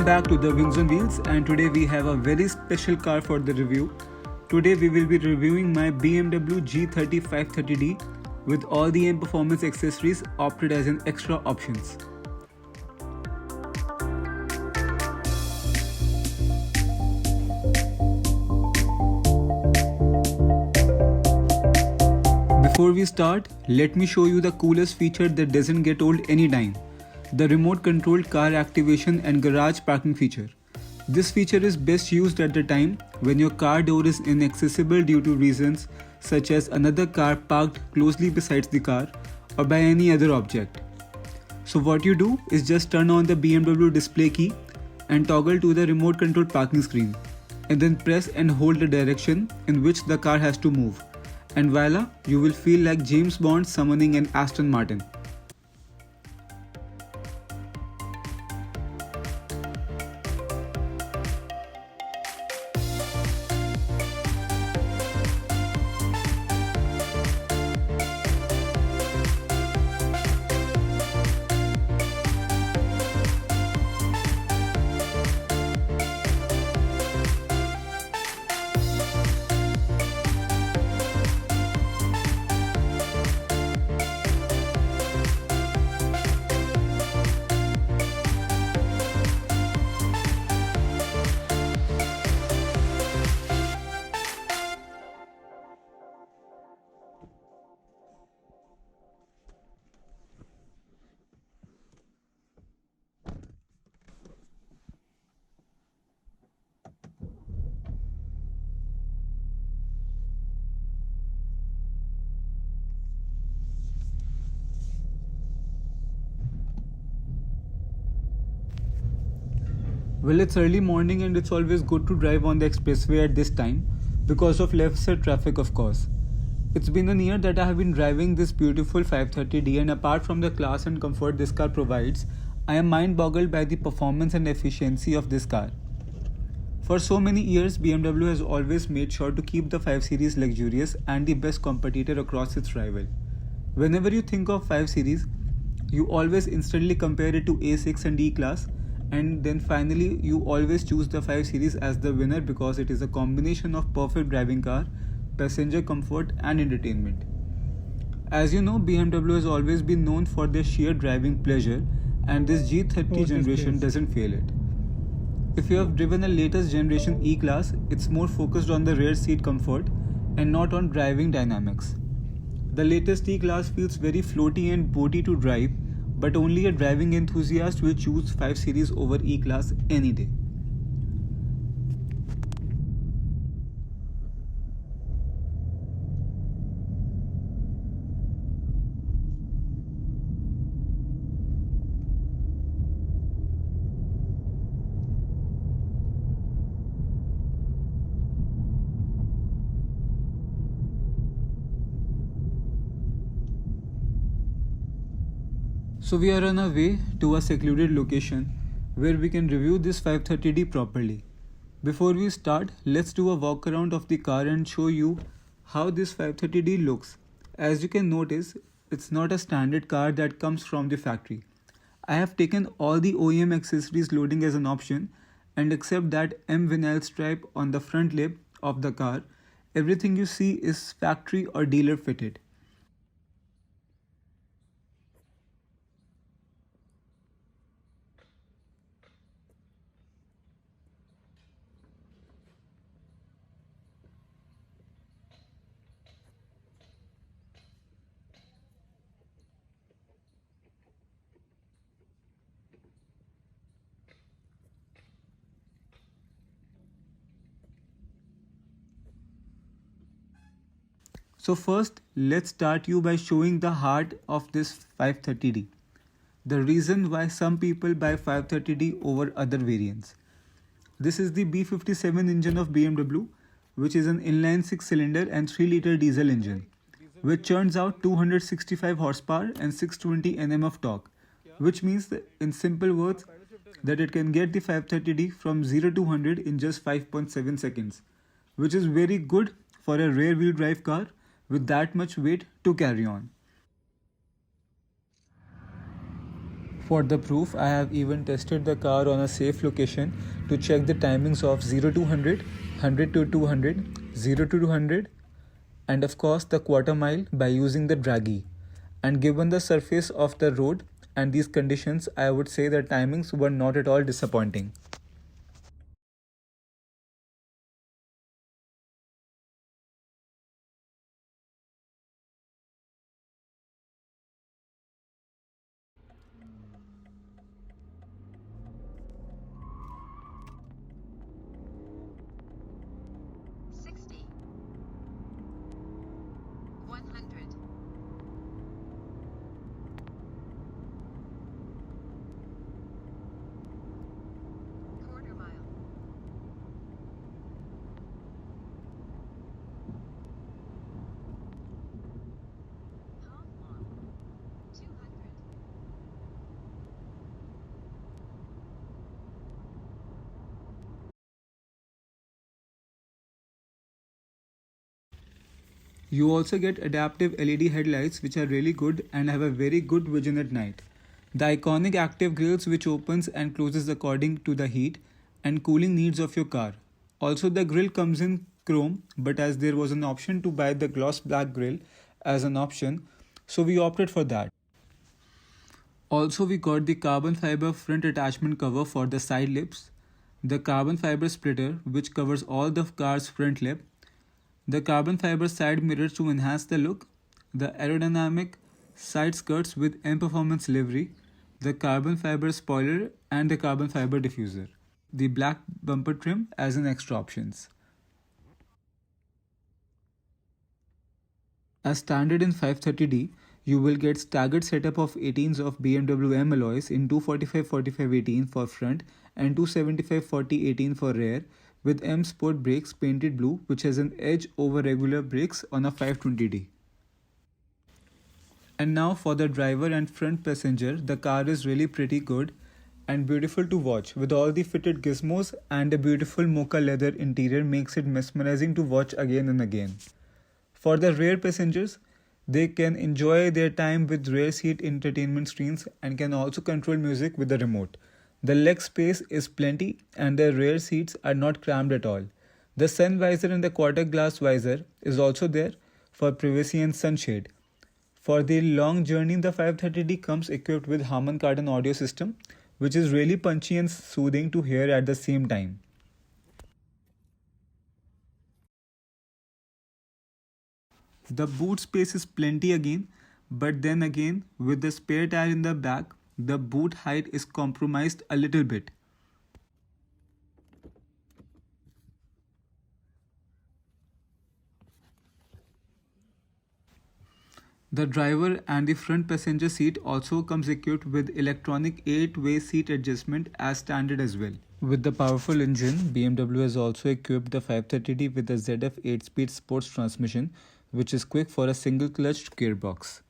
back to the Wings on Wheels, and today we have a very special car for the review. Today we will be reviewing my BMW G30 530D with all the M performance accessories opted as an extra options. Before we start, let me show you the coolest feature that doesn't get old anytime. The remote controlled car activation and garage parking feature. This feature is best used at the time when your car door is inaccessible due to reasons such as another car parked closely beside the car or by any other object. So what you do is just turn on the BMW display key and toggle to the remote controlled parking screen, and then press and hold the direction in which the car has to move. And voila, you will feel like James Bond summoning an Aston Martin. Well, it's early morning and it's always good to drive on the expressway at this time because of lesser traffic, of course. It's been a year that I have been driving this beautiful 530D, and apart from the class and comfort this car provides, I am mind boggled by the performance and efficiency of this car. For so many years, BMW has always made sure to keep the 5 Series luxurious and the best competitor across its rival. Whenever you think of 5 Series, you always instantly compare it to A6 and E-Class, and then finally you always choose the 5 Series as the winner because it is a combination of perfect driving car, passenger comfort and entertainment. As you know, BMW has always been known for their sheer driving pleasure, and this G30 generation doesn't fail it. If you have driven a latest generation E-Class, it's more focused on the rear seat comfort and not on driving dynamics. The latest E-Class feels very floaty and boaty to drive, but only a driving enthusiast will choose 5 Series over E-Class any day. So we are on our way to a secluded location where we can review this 530D properly. Before we start, let's do a walk around of the car and show you how this 530D looks. As you can notice, it's not a standard car that comes from the factory. I have taken all the OEM accessories loading as an option, and except that M vinyl stripe on the front lip of the car, everything you see is factory or dealer fitted. So first, let's start you by showing the heart of this 530D. The reason why some people buy 530D over other variants. This is the B57 engine of BMW, which is an inline 6-cylinder and 3-liter diesel engine, which churns out 265 horsepower and 620 Nm of torque, which means that in simple words that it can get the 530D from 0 to 100 in just 5.7 seconds, which is very good for a rear wheel drive car with that much weight to carry on. For the proof, I have even tested the car on a safe location to check the timings of 0 to 100, 100 to 200, 0 to 200, and of course the quarter mile by using the Draghi. And given the surface of the road and these conditions, I would say the timings were not at all disappointing. You also get adaptive LED headlights which are really good and have a very good vision at night. The iconic active grills which opens and closes according to the heat and cooling needs of your car. Also the grill comes in chrome, but as there was an option to buy the gloss black grill as an option, so we opted for that. Also we got the carbon fiber front attachment cover for the side lips, the carbon fiber splitter which covers all the car's front lip, the carbon fiber side mirrors to enhance the look, the aerodynamic side skirts with M Performance livery, the carbon fiber spoiler and the carbon fiber diffuser. The black bumper trim as an extra options. As standard in 530D, you will get staggered setup of 18s of BMW M alloys in 245/45/18 for front and 275/40/18 for rear, with M Sport brakes painted blue, which has an edge over regular brakes on a 520D. And now for the driver and front passenger, the car is really pretty good and beautiful to watch, with all the fitted gizmos, and a beautiful mocha leather interior makes it mesmerizing to watch again and again. For the rear passengers, they can enjoy their time with rear seat entertainment screens and can also control music with the remote. The leg space is plenty and the rear seats are not cramped at all. The sun visor and the quarter glass visor is also there for privacy and sunshade. For the long journey, the 530D comes equipped with Harman Kardon audio system, which is really punchy and soothing to hear at the same time. The boot space is plenty again, but then again, with the spare tire in the back, the boot height is compromised a little bit. The driver and the front passenger seat also comes equipped with electronic 8-way seat adjustment as standard as well. With the powerful engine, BMW has also equipped the 530D with the ZF 8-speed sports transmission, which is quick for a single clutch gearbox.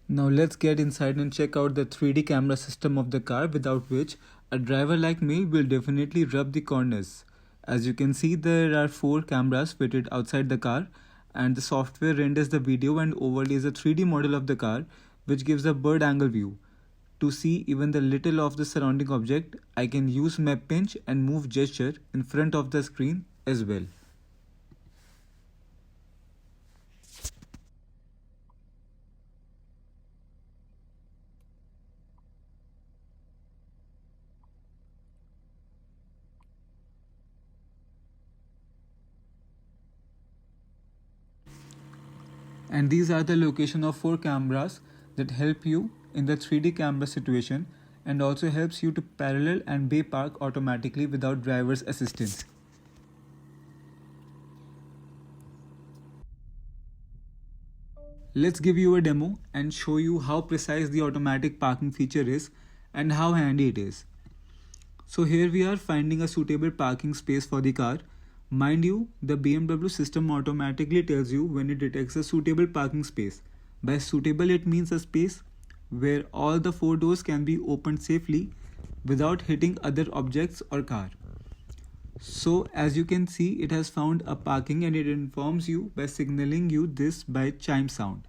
Now let's get inside and check out the 3D camera system of the car, without which a driver like me will definitely rub the corners. As you can see, there are 4 cameras fitted outside the car, and the software renders the video and overlays a 3D model of the car, which gives a bird angle view. To see even the little of the surrounding object, I can use my pinch and move gesture in front of the screen as well. And these are the location of 4 cameras that help you in the 3D camera situation and also helps you to parallel and bay park automatically without driver's assistance. Let's give you a demo and show you how precise the automatic parking feature is and how handy it is. So here we are finding a suitable parking space for the car. Mind you, the BMW system automatically tells you when it detects a suitable parking space. By suitable, it means a space where all the 4 doors can be opened safely without hitting other objects or car. So as you can see, it has found a parking and it informs you by signaling you this by chime sound.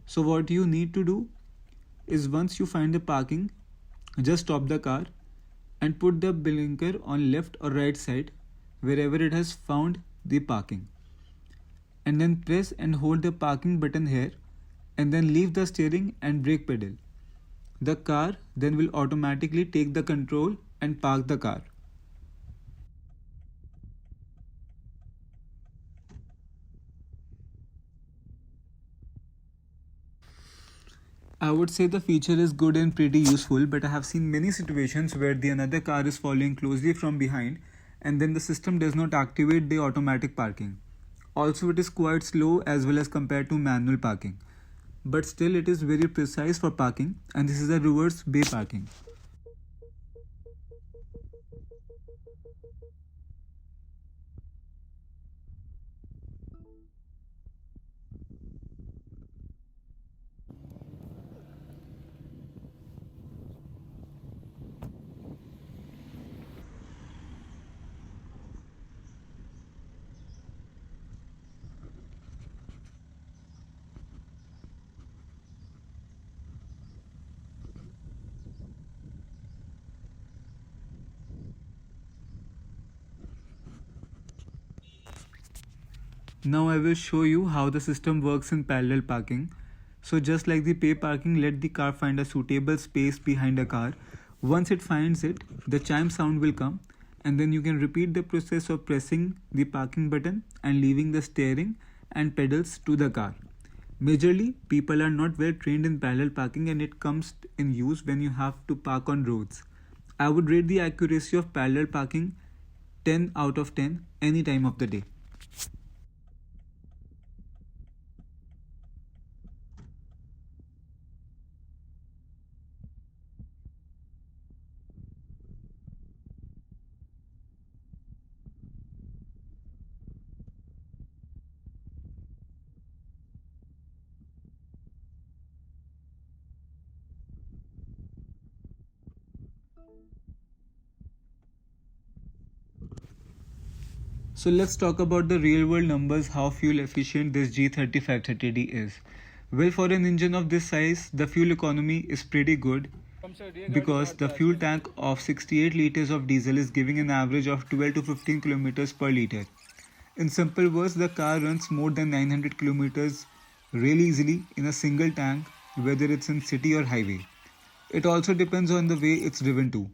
So what you need to do is once you find the parking, just stop the car and put the blinker on left or right side wherever it has found the parking. And then press and hold the parking button here and then leave the steering and brake pedal. The car then will automatically take the control and park the car. I would say the feature is good and pretty useful, but I have seen many situations where the another car is following closely from behind and then the system does not activate the automatic parking. Also, it is quite slow as well as compared to manual parking. But still it is very precise for parking, and this is a reverse bay parking. Now I will show you how the system works in parallel parking. So just like the pay parking, let the car find a suitable space behind a car. Once it finds it, the chime sound will come and then you can repeat the process of pressing the parking button and leaving the steering and pedals to the car. Majorly, people are not well trained in parallel parking and it comes in use when you have to park on roads. I would rate the accuracy of parallel parking 10 out of 10 any time of the day. So let's talk about the real world numbers, how fuel efficient this G30 530D is. Well, for an engine of this size, the fuel economy is pretty good because the fuel tank of 68 liters of diesel is giving an average of 12 to 15 kilometers per liter. In simple words, the car runs more than 900 kilometers really easily in a single tank, whether it's in city or highway. It also depends on the way it's driven to.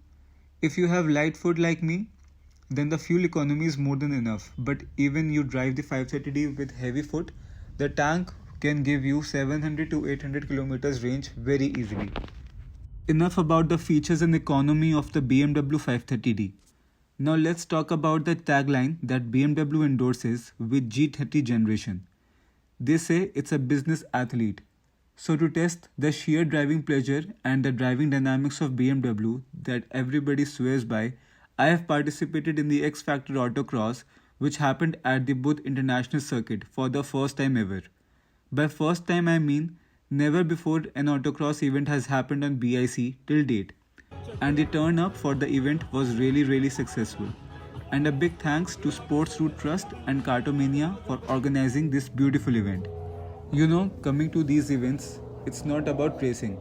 If you have light foot like me, then the fuel economy is more than enough. But even you drive the 530D with heavy foot, the tank can give you 700 to 800 kilometers range very easily. Enough about the features and economy of the BMW 530D. Now let's talk about the tagline that BMW endorses with G30 generation. They say it's a business athlete. So to test the sheer driving pleasure and the driving dynamics of BMW that everybody swears by, I have participated in the X Factor Autocross, which happened at the Buth International Circuit for the first time ever. By first time I mean never before an autocross event has happened on BIC till date. And the turn up for the event was really successful. And a big thanks to Sports Route Trust and Cartomania for organizing this beautiful event. You know, coming to these events, it's not about racing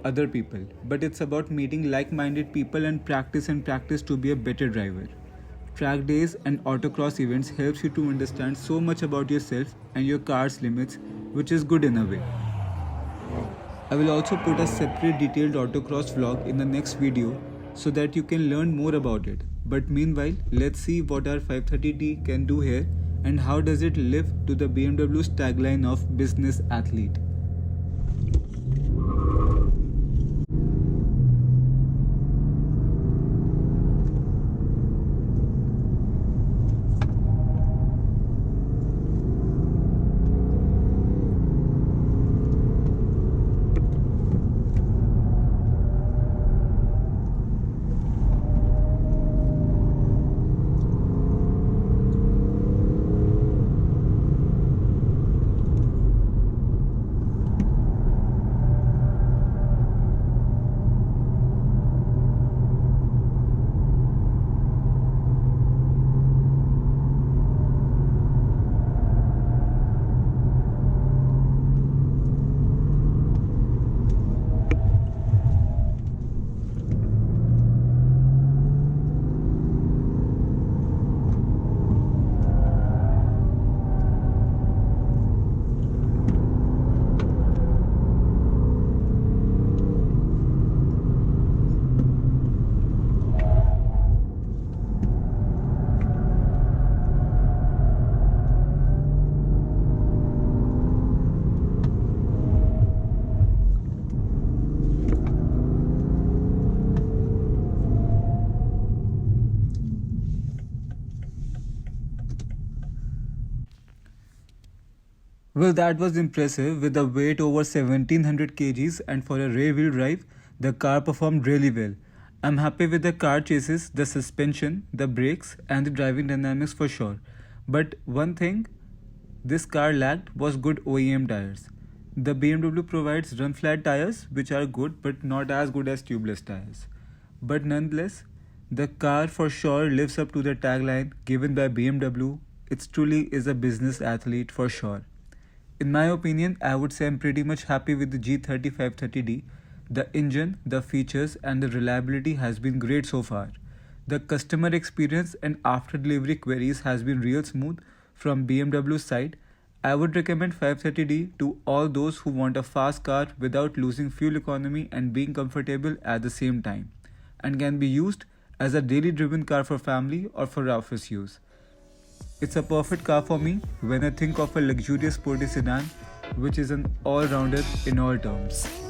other people, but it's about meeting like-minded people and practice to be a better driver. Track days and autocross events helps you to understand so much about yourself and your car's limits, which is good in a way. I will also put a separate detailed autocross vlog in the next video so that you can learn more about it. But meanwhile, let's see what our 530D can do here and how does it live to the BMW's tagline of business athlete. Well, that was impressive. With a weight over 1700 kgs and for a rear wheel drive, the car performed really well. I'm happy with the car chassis, the suspension, the brakes, and the driving dynamics for sure. But one thing this car lacked was good OEM tires. The BMW provides run flat tires, which are good but not as good as tubeless tires. But nonetheless, the car for sure lives up to the tagline given by BMW. It truly is a business athlete for sure. In my opinion, I would say I'm pretty much happy with the G30 530D. The engine, the features, and the reliability has been great so far. The customer experience and after delivery queries has been real smooth from BMW's side. I would recommend 530D to all those who want a fast car without losing fuel economy and being comfortable at the same time, and can be used as a daily driven car for family or for office use. It's a perfect car for me when I think of a luxurious sporty sedan, which is an all rounder in all terms.